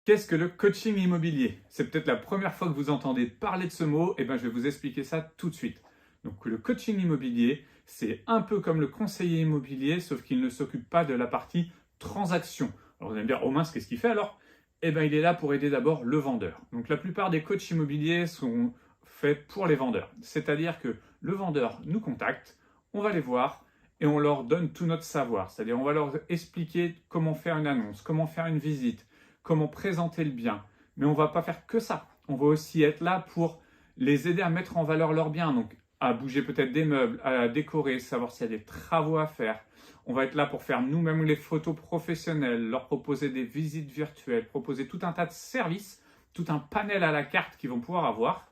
Qu'est-ce que le coaching immobilier? C'est peut-être la première fois que vous entendez parler de ce mot, et ben je vais vous expliquer ça tout de suite. Donc le coaching immobilier, c'est un peu comme le conseiller immobilier, sauf qu'il ne s'occupe pas de la partie transaction. Alors vous allez me dire, oh mince, qu'est-ce qu'il fait alors? Eh ben il est là pour aider d'abord le vendeur. Donc la plupart des coachs immobiliers sont faits pour les vendeurs. C'est-à-dire que le vendeur nous contacte, on va les voir et on leur donne tout notre savoir. C'est-à-dire on va leur expliquer comment faire une annonce, comment faire une visite, comment présenter le bien. Mais on ne va pas faire que ça. On va aussi être là pour les aider à mettre en valeur leur bien, donc à bouger peut-être des meubles, à décorer, savoir s'il y a des travaux à faire. On va être là pour faire nous-mêmes les photos professionnelles, leur proposer des visites virtuelles, proposer tout un tas de services, tout un panel à la carte qu'ils vont pouvoir avoir,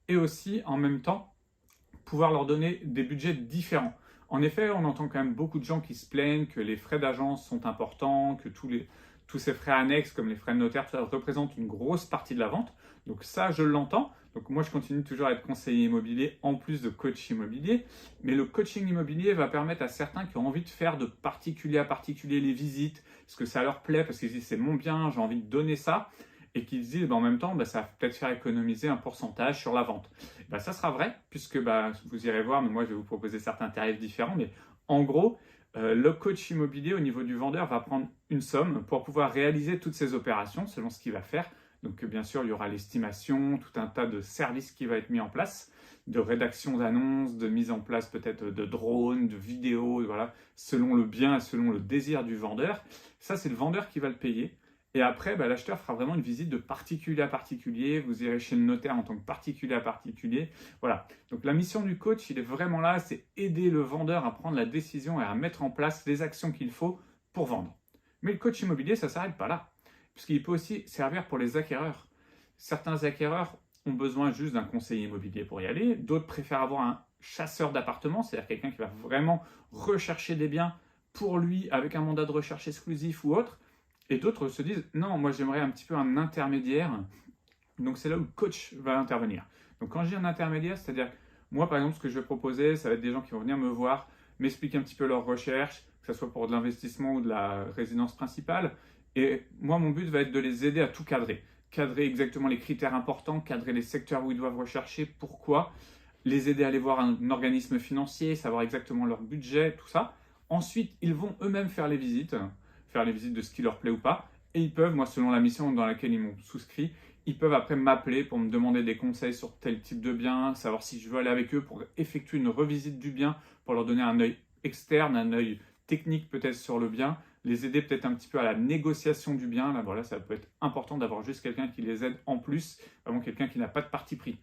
et aussi en même temps pouvoir leur donner des budgets différents. En effet, on entend quand même beaucoup de gens qui se plaignent que les frais d'agence sont importants, que tous ces frais annexes comme les frais de notaire, ça représente une grosse partie de la vente. Donc ça, je l'entends. Donc moi, je continue toujours à être conseiller immobilier en plus de coach immobilier. Mais le coaching immobilier va permettre à certains qui ont envie de faire de particulier à particulier les visites, parce que ça leur plaît, parce qu'ils disent c'est mon bien, j'ai envie de donner ça, et qu'ils se disent en même temps, ça va peut-être faire économiser un pourcentage sur la vente. Ça sera vrai, puisque vous irez voir, mais moi je vais vous proposer certains tarifs différents, mais en gros, le coach immobilier au niveau du vendeur va prendre une somme pour pouvoir réaliser toutes ces opérations selon ce qu'il va faire. Donc bien sûr, il y aura l'estimation, tout un tas de services qui va être mis en place, de rédaction d'annonces, de mise en place peut-être de drones, de vidéos, voilà, selon le bien et selon le désir du vendeur. Ça, c'est le vendeur qui va le payer. Et après, l'acheteur fera vraiment une visite de particulier à particulier. Vous irez chez le notaire en tant que particulier à particulier. Voilà. Donc la mission du coach, il est vraiment là, c'est aider le vendeur à prendre la décision et à mettre en place les actions qu'il faut pour vendre. Mais le coach immobilier, ça ne s'arrête pas là, puisqu'il peut aussi servir pour les acquéreurs. Certains acquéreurs ont besoin juste d'un conseiller immobilier pour y aller. D'autres préfèrent avoir un chasseur d'appartements, c'est-à-dire quelqu'un qui va vraiment rechercher des biens pour lui avec un mandat de recherche exclusif ou autre. Et d'autres se disent, non, moi j'aimerais un petit peu un intermédiaire. Donc c'est là où le coach va intervenir. Donc quand je dis un intermédiaire, c'est-à-dire, moi par exemple, ce que je vais proposer, ça va être des gens qui vont venir me voir, m'expliquer un petit peu leur recherche, que ce soit pour de l'investissement ou de la résidence principale. Et moi, mon but va être de les aider à tout cadrer. Cadrer exactement les critères importants, cadrer les secteurs où ils doivent rechercher, pourquoi, les aider à aller voir un organisme financier, savoir exactement leur budget, tout ça. Ensuite, ils vont eux-mêmes faire les visites de ce qui leur plaît ou pas. Et ils peuvent, moi, selon la mission dans laquelle ils m'ont souscrit, ils peuvent après m'appeler pour me demander des conseils sur tel type de bien, savoir si je veux aller avec eux pour effectuer une revisite du bien, pour leur donner un œil externe, un œil technique peut-être sur le bien, les aider peut-être un petit peu à la négociation du bien. Là, voilà, ça peut être important d'avoir juste quelqu'un qui les aide en plus, vraiment quelqu'un qui n'a pas de parti pris.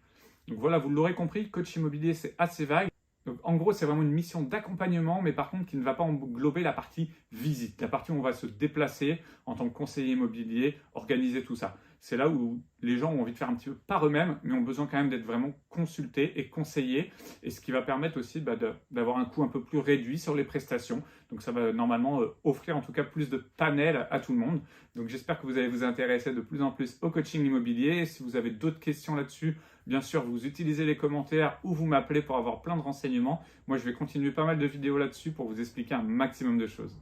Donc voilà, vous l'aurez compris, coach immobilier, c'est assez vague. Donc en gros, c'est vraiment une mission d'accompagnement, mais par contre qui ne va pas englober la partie visite, la partie où on va se déplacer en tant que conseiller immobilier, organiser tout ça. C'est là où les gens ont envie de faire un petit peu par eux-mêmes, mais ont besoin quand même d'être vraiment consultés et conseillés, et ce qui va permettre aussi d'avoir un coût un peu plus réduit sur les prestations. Donc ça va normalement offrir en tout cas plus de panel à tout le monde. Donc j'espère que vous allez vous intéresser de plus en plus au coaching immobilier. Si vous avez d'autres questions là-dessus, bien sûr, vous utilisez les commentaires ou vous m'appelez pour avoir plein de renseignements. Moi, je vais continuer pas mal de vidéos là-dessus pour vous expliquer un maximum de choses.